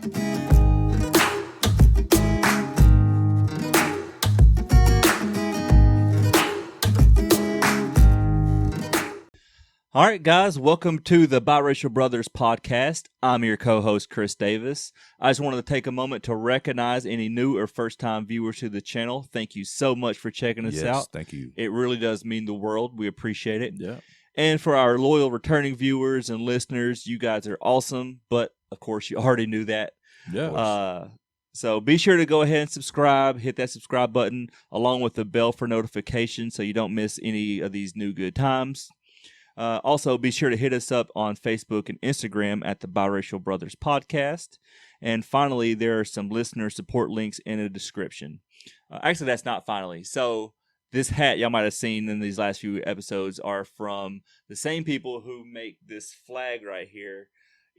All right, guys, welcome to the Biracial Brothers podcast. I'm your co-host, Kris Davis. I just wanted to take a moment to recognize any new or first-time viewers to the channel. Thank you so much for checking us out. Thank you. It really does mean the world. We appreciate it. Yeah. And for our loyal returning viewers and listeners, you guys are awesome. But, of course, you already knew that. Yeah. So be sure to go ahead and subscribe. Hit that subscribe button along with the bell for notifications so you don't miss any of these new good times. Also, be sure to hit us up on Facebook and Instagram at the Biracial Brothers Podcast. And finally, there are some listener support links in the description. Actually, that's not finally. So this hat y'all might have seen in these last few episodes are from the same people who make this flag right here,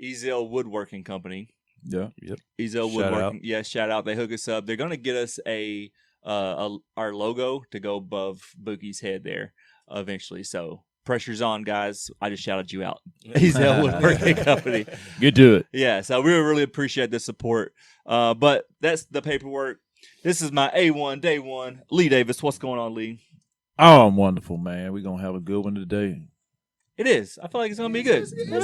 Ezel Woodworking Company. Yeah. Yep. Ezel Woodworking. Yeah, shout out. They hook us up. They're going to get us our logo to go above Boogie's head there eventually. So pressure's on, guys. I just shouted you out. Ezel Woodworking Company. Good to it. Yeah, so we really appreciate the support. But that's the paperwork. This is my A1 day one. Lee Davis, what's going on, Lee? Oh, I'm wonderful, man. We're going to have a good one today. It is. I feel like it's going to be good. It's going to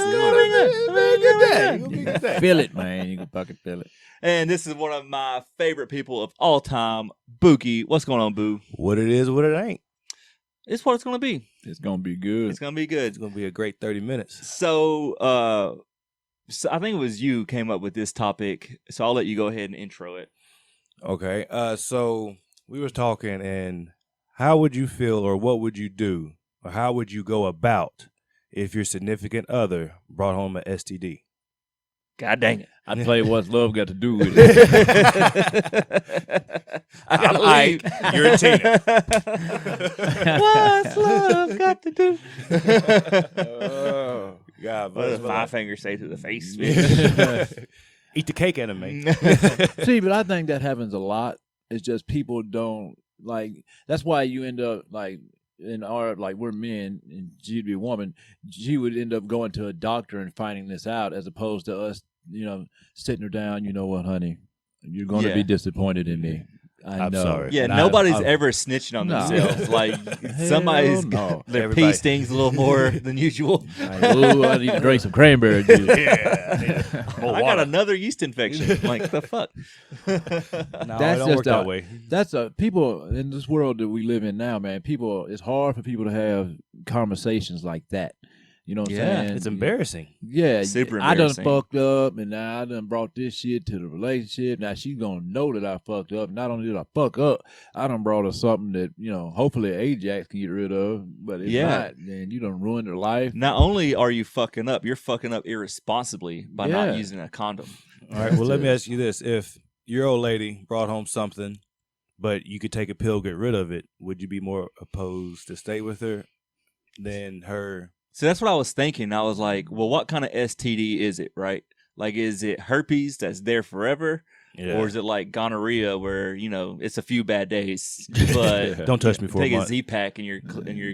be a good day. Feel it, man. You can fucking feel it. And this is one of my favorite people of all time, Bookie. What's going on, Boo? What it is, what it ain't. It's what it's going to be. It's going to be good. It's going to be good. It's going to be a great 30 minutes. So I think it was you who came up with this topic, so I'll let you go ahead and intro it. Okay. So we was talking, and how would you feel, or what would you do, or how would you go about if your significant other brought home an STD? God dang it. I'd play What's Love Got to Do with it. I gotta leave. You're a Tina. What's love got to do? Oh, God. What does five fingers say to the face? Eat the cake, anime. See, but I think that happens a lot. It's just people don't, like, that's why you end up, like, in our, like, we're men and she'd be a woman, she would end up going to a doctor and finding this out as opposed to us, you know, sitting her down. You know what, honey, you're going to be disappointed in me. I'm sorry. Yeah, And nobody's ever snitching on themselves. Like, somebody's their pee stings a little more than usual. Ooh, I need to drink some cranberry juice. I got another yeast infection. Like, the fuck? No, That's it don't just work that way. That's people in this world that we live in now, man. It's hard for people to have conversations like that. You know what I'm saying? It's embarrassing. Yeah, super I done embarrassing. fucked up, and now I done brought this shit to the relationship. Now she's gonna know that I fucked up. Not only did I fuck up, I done brought her something that, you know, hopefully Ajax can get rid of, but it's not. And you done ruined her life. Not only are you fucking up, you're fucking up irresponsibly by not using a condom. All right, well, let me ask you this. If your old lady brought home something, but you could take a pill, get rid of it, would you be more opposed to stay with her than her? So that's what I was thinking. I was like, well, what kind of STD is it, right? Like, is it herpes that's there forever? Yeah. Or is it like gonorrhea where, you know, it's a few bad days, but Don't touch me for a take a month. Z-Pack and you're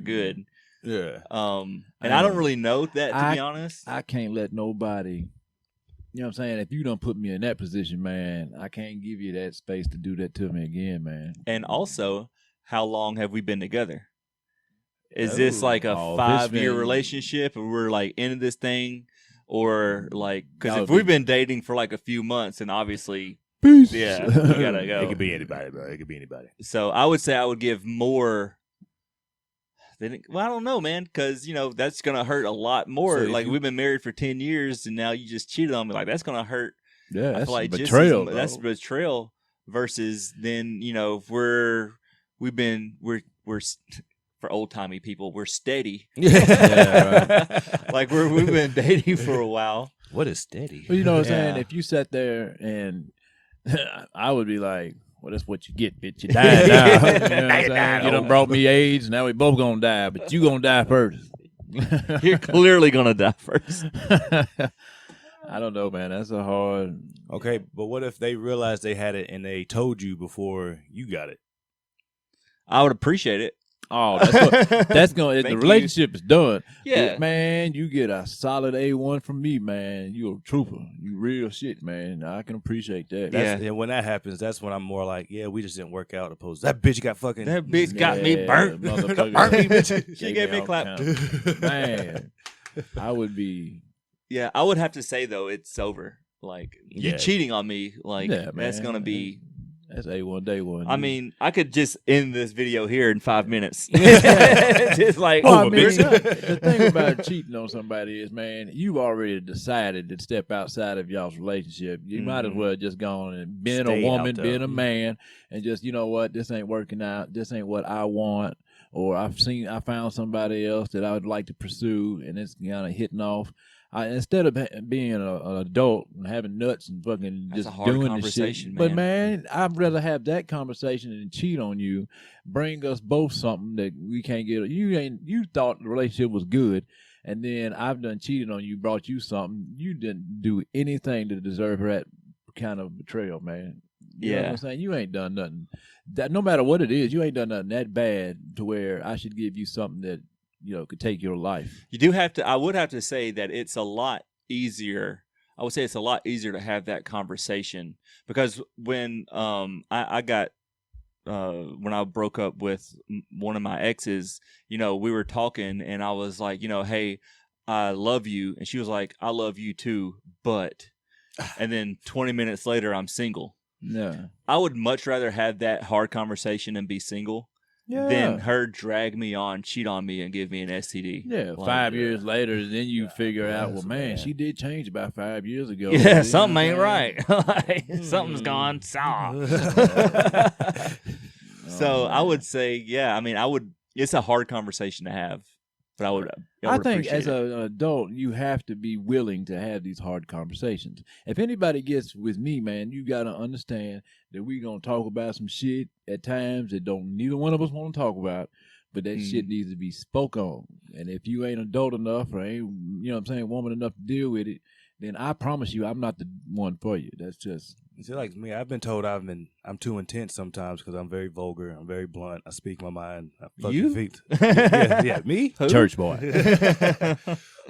good. Yeah. And I don't really know that, to be honest. I can't let nobody, you know what I'm saying? If you done put me in that position, man, I can't give you that space to do that to me again, man. And also, how long have we been together? Is this like a 5-year relationship and we're like into this thing? Or like, because if we've been dating for like a few months, and obviously, peace. Yeah, we gotta go. It could be anybody, bro. It could be anybody. So I would say I would give more. Well, I don't know, man, because, you know, that's gonna hurt a lot more. So like, we've been married for 10 years, and now you just cheated on me. Like, that's gonna hurt. Yeah, that's like betrayal. That's betrayal. Versus then, you know, if we're for old timey people, we're steady. Yeah, right. Like we've been dating for a while. What is steady? Well, you know what I'm saying? If you sat there and I would be like, well, that's what you get, bitch. You died now. You know what I'm saying? You done brought me AIDS. Now we both gonna die, but you gonna die first. You're clearly gonna die first. I don't know, man. That's a hard. Okay, but what if they realized they had it and they told you before you got it? I would appreciate it. Oh, that's going. The Thank you. relationship is done. Yeah. But, man, you get a solid A1 from me, man. You a trooper. You real shit, man. I can appreciate that. And when that happens, that's when I'm more like, yeah, we just didn't work out. Opposed, that bitch got fucking. That bitch got me burnt. Motherfucker. Burnt me, bitch. She gave me a all clap. kinds. Man, I would be. Yeah, I would have to say though, it's over. Like you Yeah. cheating on me, like Yeah, that's man. gonna be. That's A1 day one. I mean, I could just end this video here in 5 minutes. Just like, Well, I over, mean, bitch. the thing about cheating on somebody is, man, you've already decided to step outside of y'all's relationship. You might as well just go on and being Stay a woman, out there. being a man, and just, you know what, this ain't working out. This ain't what I want. Or I found somebody else that I would like to pursue, and it's kind of hitting off. Instead of being an adult and having nuts and fucking That's just a hard doing the conversation, shit. But man. man, I'd rather have that conversation than cheat on you. Bring us both something that we can't get. You thought the relationship was good, and then I've done cheated on you, brought you something. You didn't do anything to deserve that kind of betrayal, man. You know what I'm saying? You ain't done nothing. That no matter what it is, you ain't done nothing that bad to where I should give you something that, you know, could take your life. You do have to. I would have to say that it's a lot easier. I would say it's a lot easier to have that conversation because when I got when I broke up with one of my exes, you know, we were talking and I was like, you know, hey, I love you, and she was like, I love you too, but, and then 20 minutes later, I'm single. Yeah. I would much rather have that hard conversation and be single. Than her drag me on, cheat on me, and give me an STD. Yeah, Like, 5 years later, then you figure out, well, man, bad. she did change about 5 years ago. Yeah, something ain't right. Like, something's gone sour. So I would say, yeah, I mean, it's a hard conversation to have, but I would think as appreciate it. an adult, you have to be willing to have these hard conversations. If anybody gets with me, man, you got to understand that we're going to talk about some shit at times that neither one of us want to talk about, but that shit needs to be spoke on. And if you ain't adult enough or ain't, you know what I'm saying, woman enough to deal with it, then I promise you I'm not the one for you. That's just... See, like me, I've been told I'm too intense sometimes because I'm very vulgar. I'm very blunt. I speak my mind. I fuck You? your feet. Yeah, me? Church boy.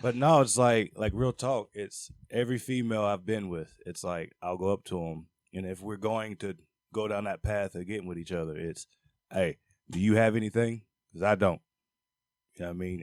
But no, it's like real talk. It's every female I've been with. It's like I'll go up to them, and if we're going to go down that path of getting with each other, it's, hey, do you have anything? Because I don't. You know what I mean?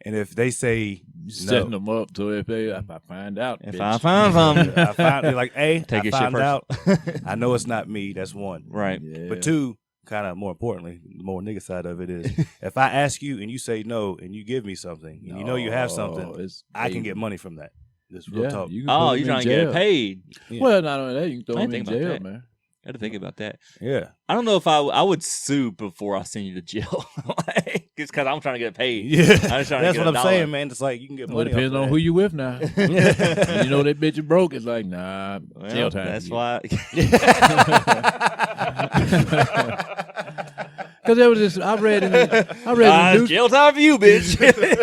And if they say Setting no, them up so if I find out, If bitch. I find something, I find they're like, hey, take I your shit found out. first. I know it's not me. That's one. Right. Yeah. But two, kind of more importantly, the more nigga side of it is, if I ask you and you say no and you give me something and you know you have something, I can get money from that. Just real talk. You can Oh, put you're them in trying to get jail. it paid. Yeah. Well, not only that, you can throw I them didn't in think about jail, that. man. I had to think about that. Yeah. I don't know if I would sue before I send you to jail. Like, it's because I'm trying to get paid. Yeah. I'm just trying to That's get what a I'm dollar. saying, man. It's like you can get Well, money. it depends on who you with now. You know that bitch is broke. It's like, nah, Well, jail time. That's why. Because there was this, I read in the news. Jail time for you, bitch.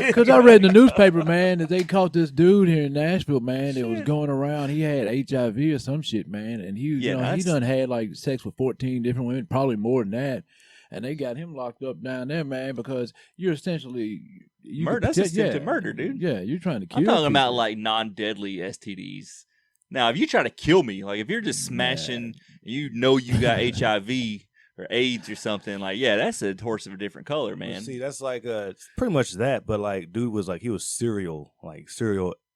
Because I read in the newspaper, man, that they caught this dude here in Nashville, man, that was going around. He had HIV or some shit, man, and he done had like sex with 14 different women, probably more than that. And they got him locked up down there, man, because you're essentially Murder. That's attempted murder, dude. Yeah, you're trying to kill. I'm talking about people. like non-deadly STDs. Now, if you try to kill me, like if you're just smashing, you know you got HIV or AIDS or something, like that's a horse of a different color, man. See, that's like pretty much that, but like dude was like he was serial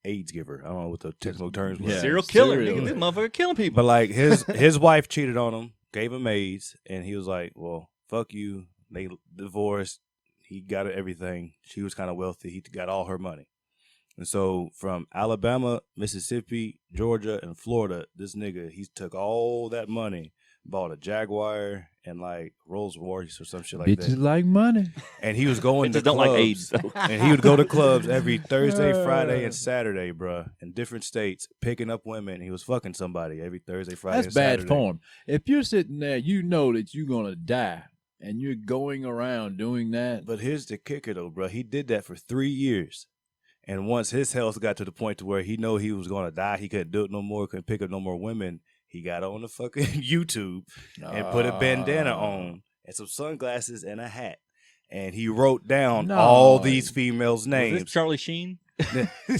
AIDS giver. I don't know what the technical terms were. Yeah. Serial killer. Serial. Nigga, this motherfucker killing people. But like his wife cheated on him, gave him AIDS, and he was like, well, fuck you. They divorced. He got everything. She was kind of wealthy. He got all her money. And so from Alabama, Mississippi, Georgia, and Florida, this nigga, he took all that money, bought a Jaguar and like Rolls Royce or some shit like Bitches that. like money. And he was going to Bitches don't clubs. like AIDS, though. And he would go to clubs every Thursday, Friday, and Saturday, bruh, in different states, picking up women. He was fucking somebody every Thursday, Friday, That's and bad Saturday. form. If you're sitting there, you know that you're going to die, and you're going around doing that. But here's the kicker, though, bruh. He did that for 3 years. And once his health got to the point to where he know he was going to die, he couldn't do it no more, couldn't pick up no more women, he got on the fucking YouTube and put a bandana on and some sunglasses and a hat. And he wrote down No. all these females' Was names. this Charlie Sheen?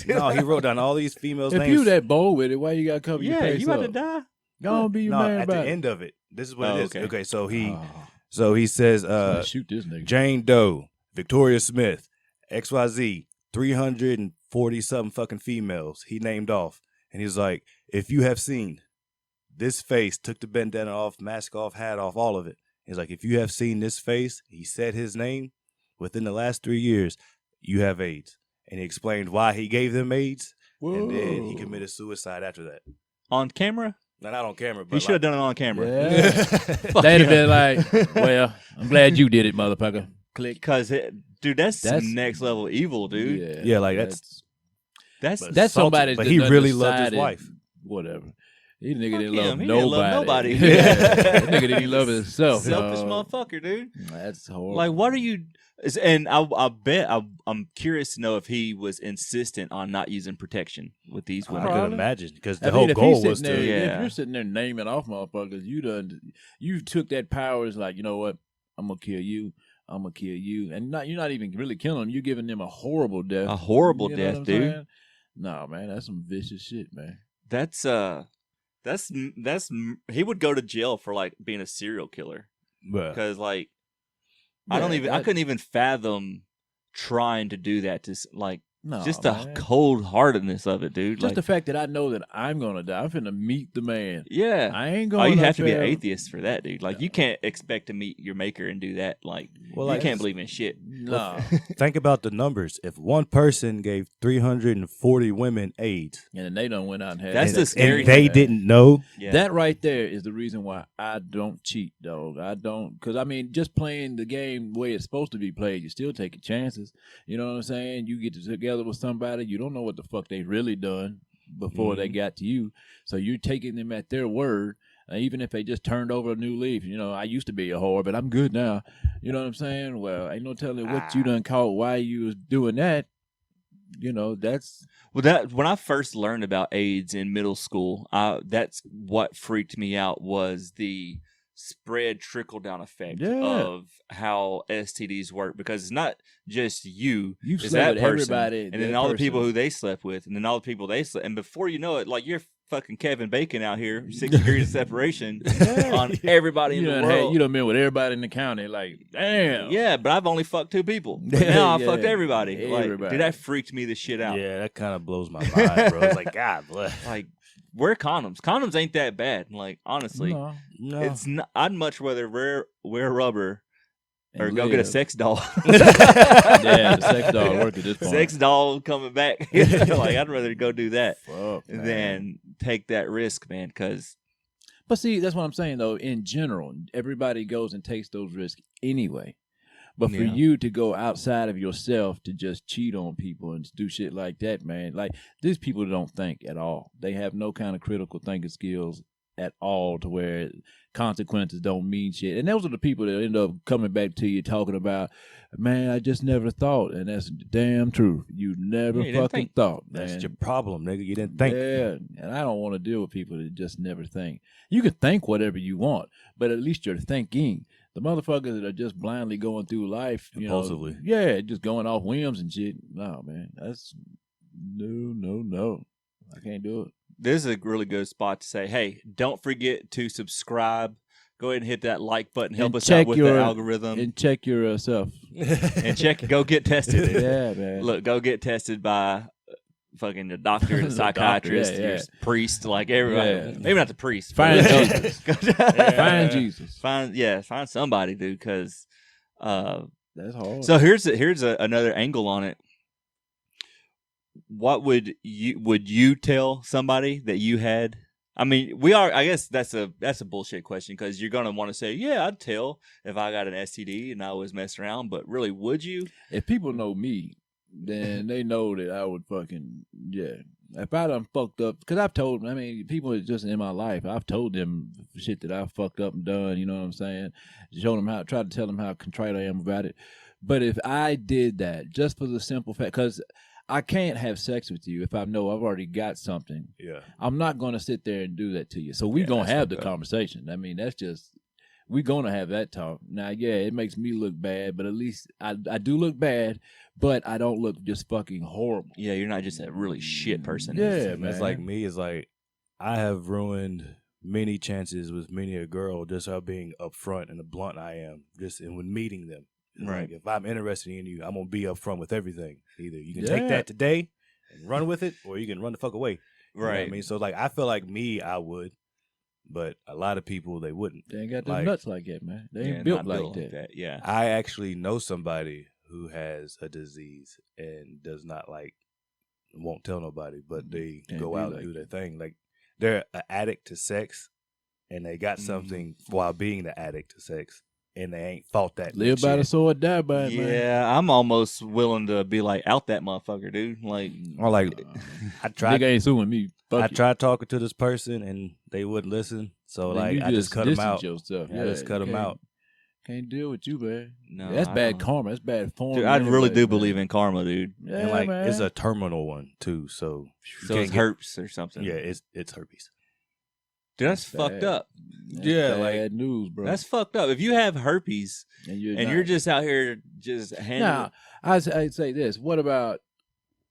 No, he wrote down all these females' If names. you that bold with it, why you got to cover your Yeah, face you about to up? die. Go on, be your man at the about it. end of it. This is what Oh, it is. okay. Okay, so he Oh, says somebody shoot this nigga. Jane Doe, Victoria Smith, XYZ, 340 something fucking females he named off. And he's like, if you have seen this face, took the bandana off, mask off, hat off, all of it. He's like, if you have seen this face, he said his name, within the last 3 years, you have AIDS. And he explained why he gave them AIDS. Whoa. And then he committed suicide after that. On camera? No, not on camera, but He should have done it on camera. Yeah. Fuck They'd yeah. have been like, well, I'm glad you did it, motherfucker. Click. Because, dude, that's That's- next level evil, dude. Yeah, like that's That's But- That's salty, somebody but that he done really loved his decided- wife. Whatever. He nigga Fuck didn't him. love He nobody. didn't love nobody. Yeah. That nigga didn't love himself. selfish dog. motherfucker, dude. That's horrible. Like, what are you? And I bet I'm curious to know if he was insistent on not using protection with these I women. could Probably. imagine because I the mean, whole if goal he's was sitting there, to. Yeah. if you're sitting there naming off motherfuckers, you took that power as like, you know what? I'm gonna kill you. I'm gonna kill you, and you're not even really killing them. You're giving them a horrible death. A horrible You know death, what I'm dude. saying? No, man, that's some vicious shit, man. That's he would go to jail for like being a serial killer because like I couldn't even fathom trying to do that to like No, just the man. cold heartedness of it, dude. Just Like, the fact that I know that I'm gonna die. I'm finna meet the man. yeah. I ain't Oh, going. you up have to be an there- atheist for that, dude. Like, you can't expect to meet your maker and do that. Like, Well, you like, can't believe in shit. No, think about the numbers. If one person gave 340 women AIDS, and then they done went out and had. That's sex. the scary and they thing. didn't know, Yeah. That right there is the reason why I don't cheat, dog. I don't, because I mean, just playing the game the way it's supposed to be played, you still taking chances. You know what I'm saying? You get together with somebody, you don't know what the fuck they really done before they got to you, so you're taking them at their word. Even if they just turned over a new leaf, you know, I used to be a whore, but I'm good now. You know what I'm saying? Well, ain't no telling what you done caught, why you was doing that. You know, that's Well, that when I first learned about AIDS in middle school, that's what freaked me out was the spread trickle down effect Yeah. of how STDs work, because it's not just you, You've it's slept that with person, everybody, and then that all the people person. who they slept with, and then all the people they slept, and before you know it, like you're fucking Kevin Bacon out here, 6 degrees of separation on everybody in you the done world. you done been with everybody in the county. Like, damn. Yeah, but I've only fucked 2 people. But now I Yeah. fucked everybody. Like, Everybody. dude, that freaked me the shit out. yeah, that kind of blows my mind, bro. It's like, God bless. Like, wear condoms. Condoms ain't that bad. Like, honestly, No. No. it's not. I'd much rather wear rubber or And go get a live. sex doll. Yeah, the sex doll work at this point. Sex doll coming back. Like, I'd rather go do that Fuck, man. than take that risk, man. Because But see, that's what I'm saying though. In general, everybody goes and takes those risks anyway. But for Yeah. you to go outside of yourself to just cheat on people and do shit like that, man, like these people don't think at all. They have no kind of critical thinking skills at all to where consequences don't mean shit. And those are the people that end up coming back to you talking about, man, I just never thought. And that's the damn truth. You never Yeah, you didn't fucking think. thought, That's man. your problem, nigga. You didn't think. Yeah, and I don't want to deal with people that just never think. You can think whatever you want, but at least you're thinking. The motherfuckers that are just blindly going through life, you know, Impulsively. yeah, just going off whims and shit. No, man, that's no. I can't do it. this is a really good spot to say, hey, don't forget to subscribe. Go ahead and hit that like button. Help And us check out with your- the algorithm. And check yourself. And check. Go get tested. Yeah, man. Look, go get tested by fucking the doctor, the The psychiatrist, doctor, yeah, your yeah. priest, like everybody. Yeah. Maybe not the priest. Find but- Jesus. Find Jesus. Find somebody, dude. Because That's hard. so here's another angle on it. What would you tell somebody that you had? I mean, I guess that's a bullshit question, because you're gonna want to say, yeah, I'd tell if I got an STD and I was messing around. But really, would you? If people know me, then they know that I would fucking, yeah. If I done fucked up, because I've told them, I mean, people that just in my life, I've told them shit that I fucked up and done, you know what I'm saying? Show them how, try to tell them how contrite I am about it. But if I did that, just for the simple fact, because I can't have sex with you if I know I've already got something. Yeah. I'm not going to sit there and do that to you. So we're Yeah, going to that's have the fucked up. conversation. I mean, that's just, we're gonna have that talk. Now, yeah, it makes me look bad, but at least I do look bad, but I don't look just fucking horrible. Yeah, you're not just a really shit person. Yeah, And that's man. like me. Is like I have ruined many chances with many a girl just by being upfront and the blunt I am. Just and when meeting them, it's Right. Like if I'm interested in you, I'm gonna be upfront with everything. Either you can take Yeah. that today and run with it, or you can run the fuck away. You know what Right. I mean, so like I feel like me, I would, but a lot of people they wouldn't. They ain't got them Like- nuts like that, man. They ain't Yeah, built not like that. Yeah. I actually know somebody who has a disease and does not won't tell nobody, but they Can't go be out like and do their thing. Like they're an addict to sex, and they got something while being the addict to sex, and they ain't fought that. Live by the sword, die by it, man. Yeah, I'm almost willing to be like out that motherfucker, dude. Like, Or like I tried. Nigga ain't suing me. Fuck I you. tried talking to this person, and they wouldn't listen. So Then like you I just cut them distance out. yourself. I just cut them can't- out. Can't deal with you, man. no, That's I bad don't- karma. That's bad form. Dude, I really do man. believe in karma, dude. Yeah, And like man. it's a terminal one too. So you So can't it's get- herpes or something. Yeah, it's herpes. Dude, that's That's fucked bad. up. That's yeah, bad news, bro. That's fucked up. If you have herpes and you're, and not. you're just out here just handling. Now, I'd say this. What about,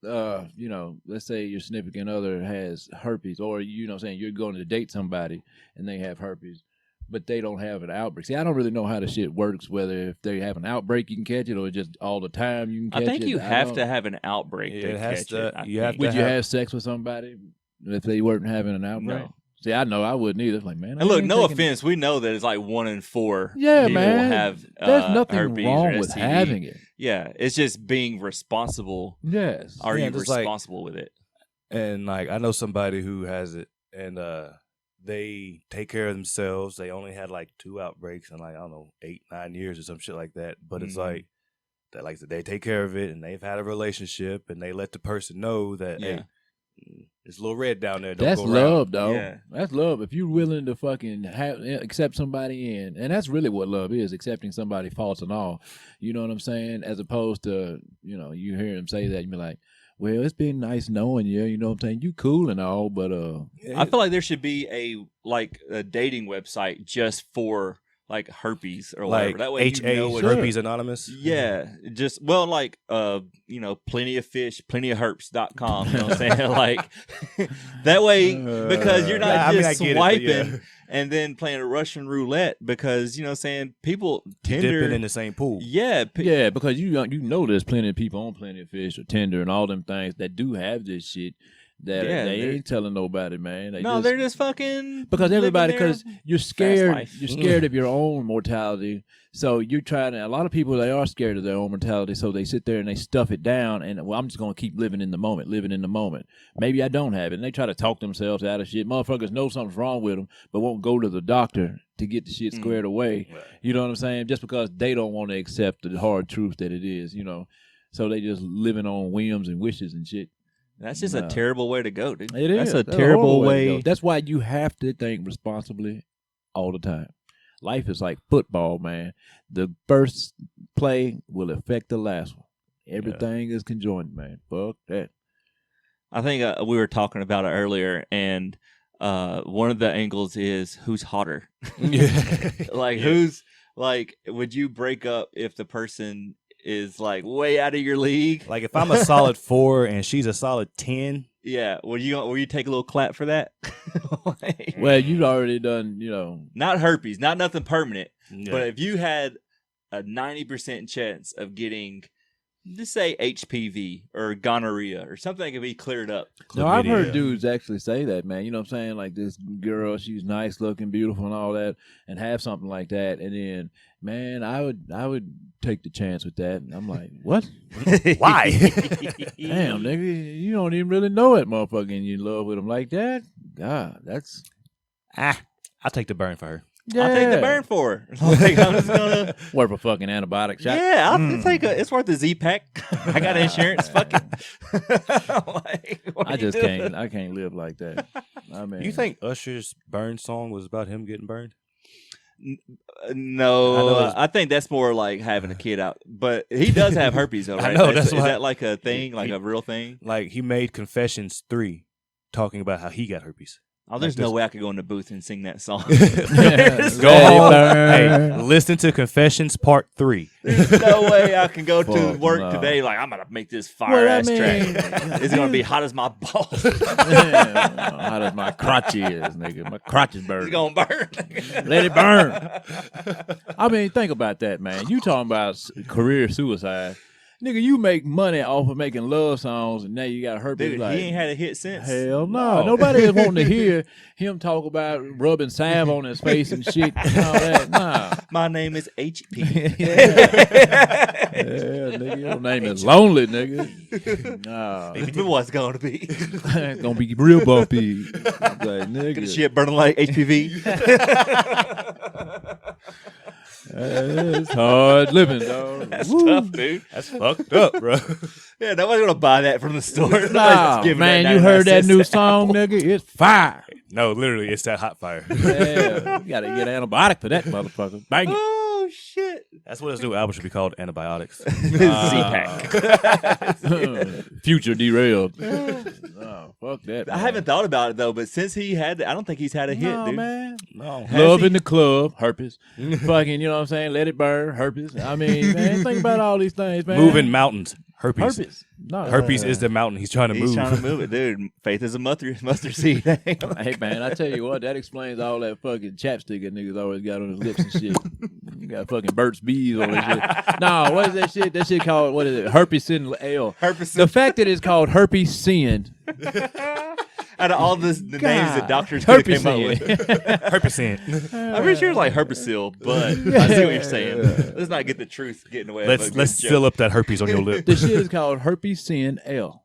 let's say your significant other has herpes, or you know what I'm saying, you're going to date somebody and they have herpes, but they don't have an outbreak. See, I don't really know how the shit works, whether if they have an outbreak you can catch it or just all the time you can catch I it. think you have don't- to have an outbreak Yeah, to it has catch to- it. I you have think. Would to you have- have sex with somebody if they weren't having an outbreak? No. See, I know I wouldn't either. It's like, man, I And look, ain't no taking- offense, we know that it's like 1 in 4 Yeah, people man. have There's nothing herpes wrong or with STD. having it. Yeah, it's just being responsible. Yes. Are Yeah, you just like- responsible with it? And like I know somebody who has it, and they take care of themselves. They only had like 2 outbreaks in like I don't know 8-9 years or some shit like that. But it's Mhm. like that, like they take care of it, and they've had a relationship, and they let the person know that Yeah. hey, it's a little red down there. Don't That's go around. love, dog. Yeah. That's love. If you're willing to fucking accept somebody in, and that's really what love is, accepting somebody faults and all. You know what I'm saying? As opposed to, you hear him say that, you be like, well, it's been nice knowing you. You know what I'm saying? You cool and all, but I feel like there should be a dating website just for like herpes or whatever. Like That way you know what Herpes Anonymous. Yeah, just plenty of fish, plentyofherps.com. You know what I'm saying? Like that way, because you're not Yeah, I mean, just I get it, but swiping yeah. and then playing a Russian roulette because you know what I'm saying people Tinder. Dipping in the same pool. Yeah, yeah, because you know there's plenty of people on Plenty of Fish or Tinder and all them things that do have this shit that Yeah, they they're- ain't telling nobody, man. they're just fucking because living everybody, their because you're scared, life. you're scared of your own mortality. So you're trying to. A lot of people they are scared of their own mortality, so they sit there and they stuff it down. And I'm just gonna keep living in the moment. Maybe I don't have it, and they try to talk themselves out of shit. Motherfuckers know something's wrong with them, but won't go to the doctor to get the shit squared away. You know what I'm saying? Just because they don't want to accept the hard truth that it is, So they just living on whims and wishes and shit. That's just a terrible way to go, dude. It is. That's a That's terrible horrible to way. go. That's why you have to think responsibly all the time. Life is like football, man. The first play will affect the last one. Everything is conjoined, man. Fuck that. I think we were talking about it earlier, and one of the angles is who's hotter. Like who's like, would you break up if the person is like way out of your league? Like if I'm a solid 4 and she's a solid 10. Yeah, will you take a little clap for that? Like, Well, you've already done, not herpes, not nothing permanent, Yeah. but if you had a 90% chance of getting, just say HPV or gonorrhea or something that can be cleared up. No, I've heard Chlamydia. dudes actually say that, man. You know what I'm saying? Like this girl, she's nice looking, beautiful and all that, and have something like that. And then, man, I would take the chance with that. And I'm like, what? Why? Damn, nigga, you don't even really know that motherfucker and you in love with him like that? God, that's... I'll take the burn for her. Yeah. I'll take the burn for her. Like, I'm just gonna... Worth a fucking antibiotic shot. Yeah, I'll take a. It's worth a Z-Pack. I got insurance. Fuck it. Like, what I are you just doing? can't. I can't live like that. I mean, You think Usher's burn song was about him getting burned? No, I know it's- I think that's more like having a kid out. But he does have herpes, though, I right? know, that's is why- that like a thing, like a real thing? Like he made Confessions 3 talking about how he got herpes. Oh, there's no way I could go in the booth and sing that song. Go home. Hey, listen to Confessions Part 3. There's no way I can go to Fuck work no. today like I'm gonna make this fire ass track. Is it gonna be hot as my balls? How does my crotch is, nigga? My crotch is burning. It's gonna burn. Let it burn. I mean, think about that, man. You talking about career suicide. Nigga, you make money off of making love songs, and now you got herpes. Dude, like, he ain't had a hit since. hell no. Nobody is wanting to hear him talk about rubbing salve on his face and shit and all that. Nah. My name is HP. Yeah, nigga, your name is Lonely, nigga. Nah. If it was gonna be. It's gonna be real bumpy. Like, nigga. Get the shit burning like HPV. It's hard living, dog. That's tough, dude. That's fucked up, bro. Yeah, nobody's gonna buy that from the store. Nobody's Nah, giving man, that you heard 99 that new cents. song, nigga? It's fire. No, literally, it's that hot fire. Yeah, you gotta get antibiotic for that motherfucker. Bang it. Oh shit! That's what his new album should be called, Antibiotics. Z-Pack. Future derailed. Oh, fuck that. I man. haven't thought about it though, but since he had, I don't think he's had a hit, No, dude. man. No. Love he? in the club, herpes. Fucking, you know what I'm saying? Let it burn, herpes. I mean, man, think about all these things, man. Moving mountains. Herpes. herpes. No, Herpes is the mountain he's trying to He's move. trying to move it, dude. Faith is a mustard seed. Hey man, I tell you what, that explains all that fucking chapstick that niggas always got on his lips and shit. You got fucking Burt's Bees on his shit. No, what is that shit? That shit called, what is it? Herpes sin L. Herpes. The fact that it's called herpes sin. Out of all the names that God. doctors could have Herpes came up with, Herpes sin. I'm pretty sure it's like Herpesil, but I see what you're saying. Let's not get the truth getting away. Let's fill up that herpes on your lip. The shit is called herpes sin L.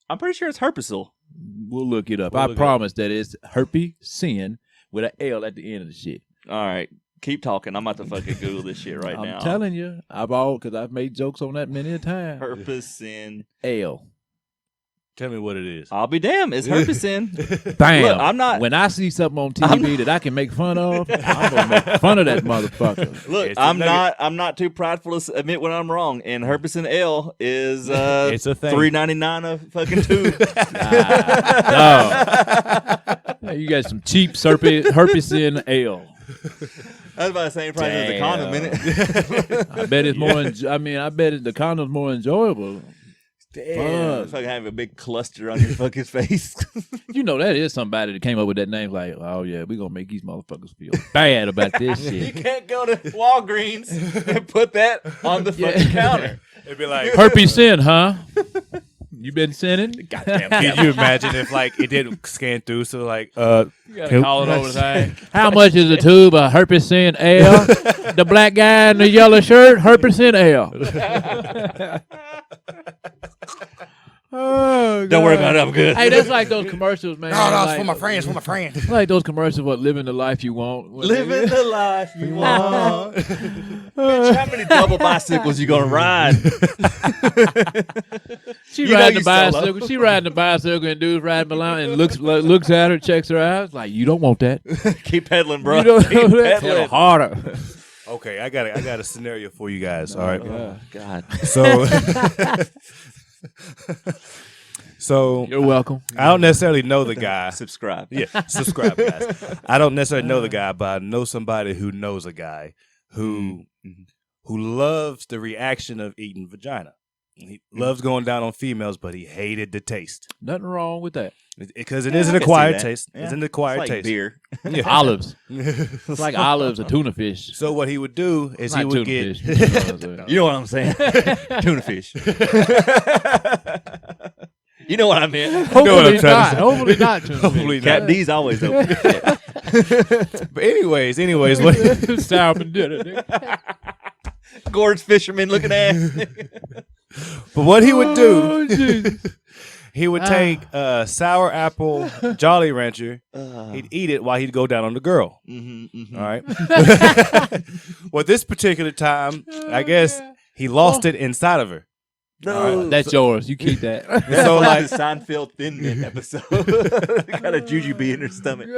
I'm pretty sure it's Herpesil. We'll look it up. We'll I look it promise that it's herpes sin with an L at the end of the shit. All right, keep talking. I'm about to fucking Google this shit right now. I'm telling you, because I've made jokes on that many a time. Herpesin. L. Tell me what it is. I'll be damned. It's Herpesin. Bam. Look, I'm not. When I see something on TV that I can make fun of, I'm gonna make fun of that motherfucker. Look, It's I'm a nugget. not too prideful to admit when I'm wrong. And Herpesin L is It's a thing. $3.99 a fucking tube. No. You got some cheap herpes in L. That's about the same price as the Damn. condom, innit? I bet it's more. I bet the condom's more enjoyable. Damn, fucking have a big cluster on your fucking face. You know that is somebody that came up with that name. Like, oh yeah, we gonna make these motherfuckers feel bad about this You shit. can't go to Walgreens and put that on the fucking counter. It'd be like, Herpes sin, huh? You been sinning? goddamn. Can you imagine if like it didn't scan through? So like, You gotta call it over the thing. That's- How much is a tube of herpes sin L? The black guy in the yellow shirt, herpes sin L. Oh, Don't worry God. about it. I'm good. Hey, that's like those commercials, man. Like, friends, for my friends. like those commercials, what living the life you want. Living the life you want. Bitch, how many double bicycles you gonna ride? She You know riding the you solo. bicycle. She riding the bicycle, and dude's riding along and looks at her, checks her out. Like, you don't want that. Keep pedaling, bro. You don't Keep want that. pedaling. Harder. Okay, I got a scenario for you guys. All right. Oh, God. So, so You're welcome. I don't necessarily know the guy. Subscribe. Yeah, subscribe, guys. I don't necessarily know the guy, but I know somebody who knows a guy who loves the reaction of eating vagina. He loves going down on females, but he hated the taste Nothing wrong with that. because it Yeah, is an I can see acquired that. taste. Yeah. It's an acquired It's like taste. beer. Yeah. Olives. It's like olives or tuna fish. So what he would do is he Not would tuna get. fish. You know what I'm saying? Tuna fish. You know what I meant. know what I'm Hopefully trying not. to say. Hopefully not tuna Hopefully fish. not. Cat D's always open. But anyways, what? Sour and dinner, nigga. Gord's fisherman looking ass. But what he would do, Oh, Jesus. he would take sour apple Jolly Rancher. Uh, He'd eat it while he'd go down on the girl. mhm. All right. Well, this particular time, I guess he lost it inside of her. No, That's yours. You keep that. That's So, like like- the Seinfeld Thin Mint episode. Got a jujube in her stomach.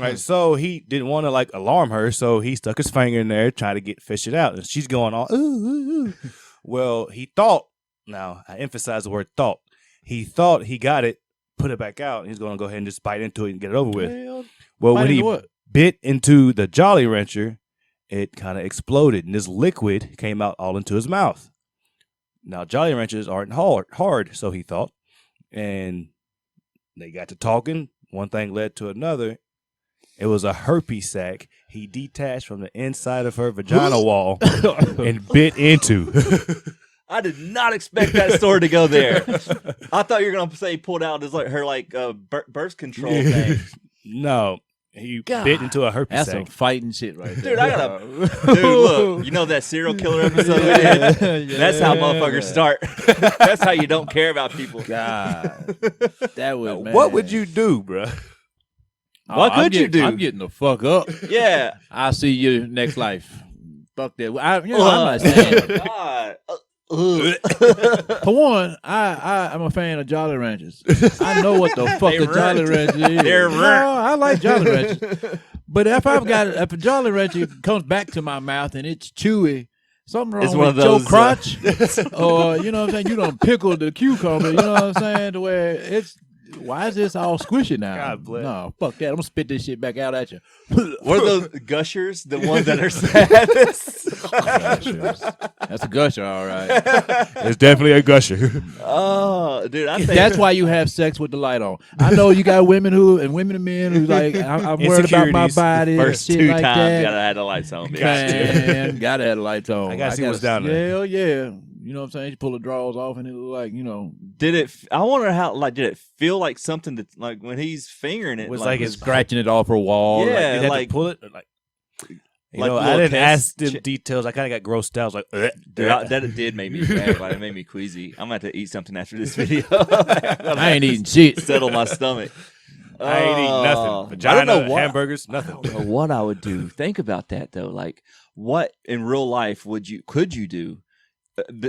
Right. So he didn't want to like alarm her, so he stuck his finger in there, trying to fish it out, and she's going all ooh, ooh, ooh. Well, he thought. Now I emphasize the word thought. He thought he got it put it back out. He's going to go ahead and just bite into it and get it over with. Hell, Well, bite when he into what? bit into the Jolly Rancher, it kind of exploded, and this liquid came out all into his mouth. Now, Jolly Ranchers aren't hard, so he thought, and they got to talking. One thing led to another. It was a herpes sac he detached from the inside of her vagina wall and bit into. I did not expect that story to go there. I thought you were gonna say he pulled out his birth control thing. No, he God, bit into a herpes That's sac. some fighting shit right there. Dude, I gotta. Dude, look, you know that serial killer episode we did? That's how motherfuckers start. That's how you don't care about people. God, that was. Man. What would you do, bro? What could you do? I'm getting the fuck up. Yeah. I'll see you next life. Fuck that. I'm not saying. God. For one, I'm a fan of Jolly Ranchers. I know what the fuck They a Jolly Rancher is. They're No, I like Jolly Ranchers. But if a Jolly Rancher comes back to my mouth and it's chewy, something It's wrong one with of your those, crotch, or you know what I'm saying, you done pickled the cucumber. You know what I'm saying, to where it's. Why is this all squishy now? God bless. No, fuck that. I'm gonna spit this shit back out at you. What are those gushers? The ones that are saddest? That's a gusher, all right. It's definitely a gusher. Oh, dude, I think That's why you have sex with the light on. I know you got women and men who's like, I'm worried about my Insecurities. body. first and shit two like times that. gotta have the lights on. bitch. Man, gotta have the lights on. I gotta see what's down there. Hell yeah. You know what I'm saying? You pull the drawers off and it look like, you know. Did it? I wonder how. Like, did it feel like something that, like, when he's fingering it, Was like his Scratching it off her wall. Yeah. You had like- to pull it. Like, you Like know, little I didn't test ask the details. I kind of got grossed out. I was like, Dude, that did make me mad. Like, it made me queasy. I'm gonna have to eat something after this video. I ain't eating shit. Settle my stomach. I ain't eating Oh, nothing. I don't Vagina, know what- hamburgers, nothing. I don't know what I would do. Think about that though. Like, what in real life could you do?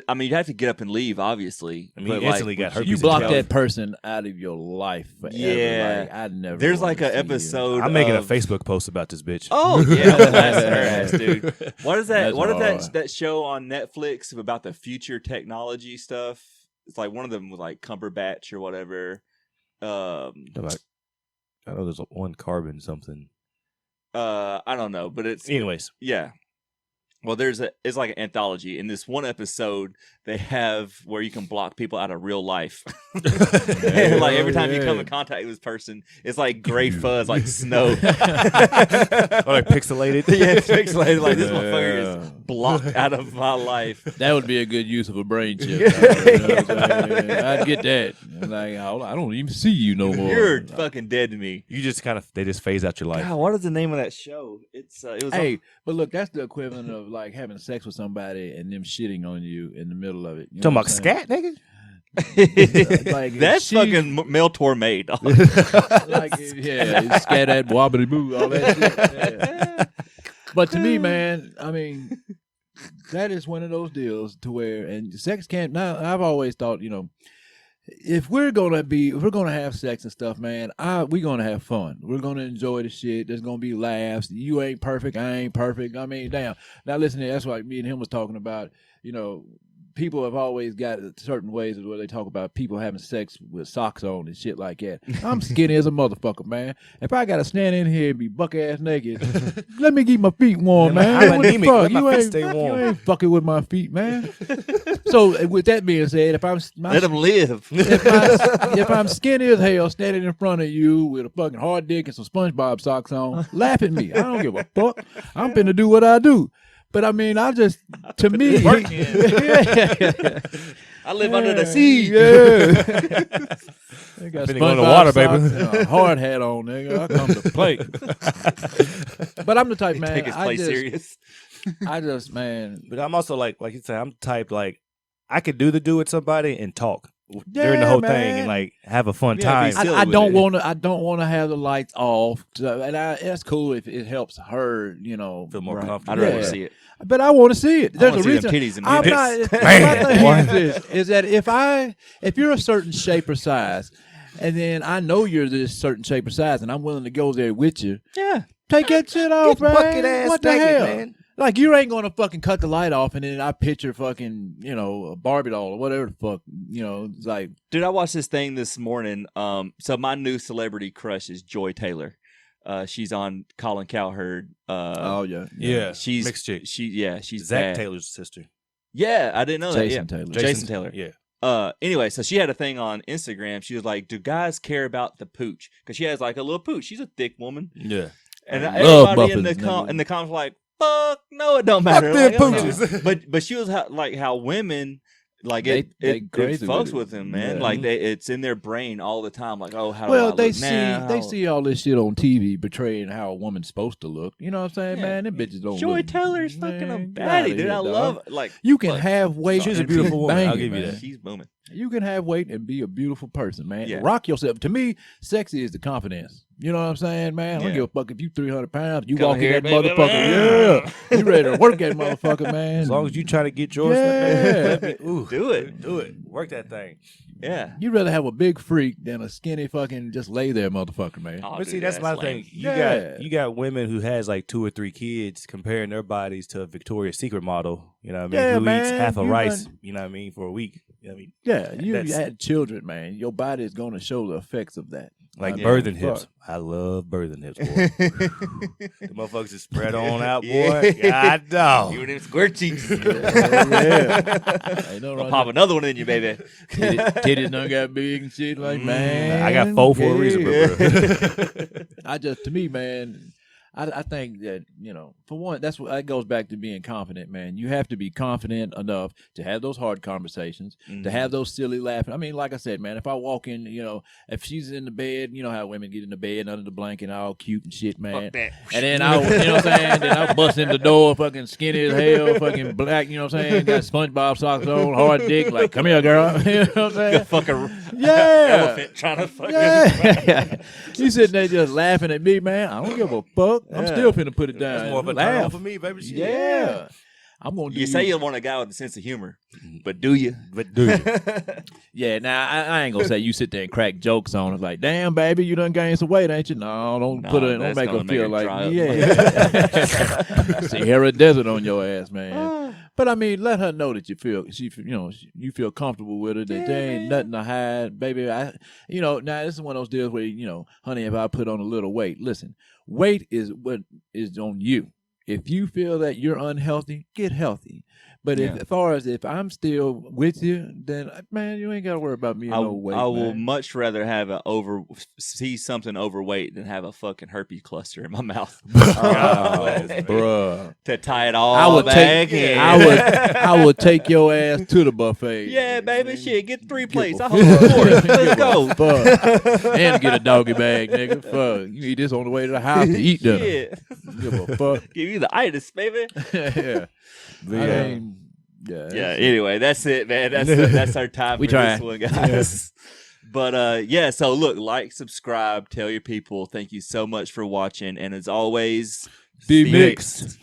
I mean, you'd have to get up and leave, obviously. I mean, but, you instantly got herpes. You in block jail. that person out of your life forever. Yeah. Like, I'd never. There's wanna like an see you. episode. I'm making a of- Facebook post about this bitch. Oh yeah, that's her ass, dude. What is that? That's What is hard. that show on Netflix about the future technology stuff? It's like one of them with like Cumberbatch or whatever. I know there's one carbon something. I don't know, but it's Anyways, yeah. Well, it's like an anthology. In this one episode, they have where you can block people out of real life. And, like every time you come in contact with this person, it's like gray fuzz, like snow. or like pixelated. Yeah, it's pixelated. Like this motherfucker Yeah. is blocked out of my life. That would be a good use of a brain chip. You know what I'm saying? I'd get that. Like, I don't even see you no more. You're fucking dead to me. You just they just phase out your life. God, what is the name of that show? It was. Hey, but look, that's the equivalent of like having sex with somebody and them shitting on you in the middle of it. You know Talking what about I'm saying? scat, nigga? Like, that's she- fucking Meltor made. Dog. Like, yeah, scat that wobbly boo, all that shit. Yeah. But to me, man, I mean, that is one of those deals to where, and sex can't. Now, I've always thought, you know, if we're gonna have sex and stuff, man, we're gonna have fun. We're gonna enjoy the shit. There's gonna be laughs. You ain't perfect. I ain't perfect. I mean, damn. Now listen, that's what me and him was talking about. You know, people have always got certain ways where they talk about people having sex with socks on and shit like that. I'm skinny as a motherfucker, man. If I gotta stand in here and be buck ass naked, let me keep my feet warm, Let man. my- What the anemic. fuck? Let my You feet ain't, stay warm. you ain't fucking with my feet, man. So with that being said, if I'm Let him live. if I'm skinny as hell standing in front of you with a fucking hard dick and some SpongeBob socks on, laugh at me. I don't give a fuck. I'm finna do what I do. But I mean, to me, I live under the sea. Yeah. They got Finna go in the SpongeBob water, baby. socks and a hard hat on, nigga. I come to play. But I'm the type, man. Take his play serious. I just, man. But I'm also like you said, I'm the type like I could do with somebody and talk during the Yeah, whole thing man. and like have a fun Yeah, be time. silly I with don't it. want to. I don't want to have the lights off, and that's cool if it helps her, you know, Feel more Right. comfortable. I'd rather Yeah. see it. But I want to see it. I There's wanna a see reason. them titties and I'm tits. not. Man, my boy. thing is that if you're a certain shape or size, and then I know you're this certain shape or size, and I'm willing to go there with you, Yeah. take that shit off, man. bucket ass What the naked, hell? man. Like, you ain't gonna fucking cut the light off and then I picture fucking, you know, a Barbie doll or whatever the fuck, you know, it's like. Dude, I watched this thing this morning. So my new celebrity crush is Joy Taylor. She's on Colin Cowherd. Oh yeah, Yeah, she's mixed chick. She's Zach bad. Taylor's sister. Yeah, I didn't know Jason that. Yeah. Taylor. Jason Taylor. Yeah. Anyway, so she had a thing on Instagram. She was like, "Do guys care about the pooch?" Because she has like a little pooch. She's a thick woman, Yeah. and I love everybody in muffins, nigga. the comments were like, "Fuck no, it don't matter." them Like, okay. pooches. But she was like how women. Like They it crazy fucks with it. with them, man. Yeah. Like it's in their brain all the time. Like, oh, how do I Well, look they now? see all this shit on TV portraying how a woman's supposed to look. You know what I'm saying, Yeah. man? Them bitches don't. Joy look, Taylor's fucking a man, get outta baddie, dude. here, I dog. love like You can fuck. have weight. She's a and beautiful be woman. I'll banging, give you man. that. She's booming. You can have weight and be a beautiful person, man. Yeah. Rock yourself. To me, sexy is the confidence. You know what I'm saying, man? I don't Yeah. give a fuck if you 300 pounds. You Come walk in here, that baby. motherfucker. Yeah. You ready to work that motherfucker, man. As long as you try to get yours, Yeah. let me, ooh, Do it. do it, work that thing. Yeah. You'd rather have a big freak than a skinny fucking just lay there motherfucker, man. Oh, But dude, see, that's my lame. thing. Yeah. You got women who has like 2 or 3 kids comparing their bodies to a Victoria's Secret model. You know what I mean? Yeah, Who man, eats half a you rice? run- You know what I mean? For a week. You know what I mean? Yeah, you That's- had children, man. Your body is going to show the effects of that. Like I mean, birthing fuck. hips. I love birthing hips, boy. The motherfuckers just spread on out, boy. Yeah. God dog. You and them squirt cheeks. Yeah. Ain't no I'll wrong pop with another one in you, baby. titties done got big and shit. Like, man, I got 4 for a reason, bro. to me, man, I think that, you know, for one, that goes back to being confident, man. You have to be confident enough to have those hard conversations, to have those silly laughing. I mean, like I said, man, if I walk in, you know, if she's in the bed, you know how women get in the bed under the blanket, all cute and shit, man. Fuck that. And then I, you know what I'm saying? Then I bust in the door, fucking skinny as hell, fucking black, you know what I'm saying? Got SpongeBob socks on, hard dick, like, come here, girl. You know what I'm saying? Fucking Yeah. elephant trying to fucking. Yeah. You sitting there just laughing at me, man. I don't give a fuck. I'm Yeah. still finna put it down. That's more of a turn Laugh. on for me, baby. Shit. Yeah. I'm gonna do You say you want a guy with a sense of humor, but do you? But do you? Yeah, now I ain't gonna say you sit there and crack jokes on it like, damn baby, you done gained some weight, ain't you? No, don't No, put her, don't that's make her gonna make feel her like dry up. yeah. Sahara Desert on your ass, man. But I mean, let her know that you feel comfortable with her, that there ain't nothing to hide, baby. Now this is one of those deals where, honey, if I put on a little weight, listen, weight is what is on you. If you feel that you're unhealthy, get healthy. But as far as if I'm still with you, then man, you ain't gotta worry about me in no weight. I will man. much rather have see something overweight than have a fucking herpes cluster in my mouth. Bruh. To tie it all I would back take. in. I would take your ass to the buffet. Yeah, baby, shit, get 3 plates. a I hold the fourth. Let's go. Fuck. And get a doggy bag, nigga. Fuck. You eat this on the way to the house to eat dinner. Shit. Give a fuck. Give you the itis, baby. Yeah. Yeah. Anyway, that's it, man. That's our time We for try. this one, guys. But so look, like, subscribe, tell your people. Thank you so much for watching, and as always, Be stay mixed.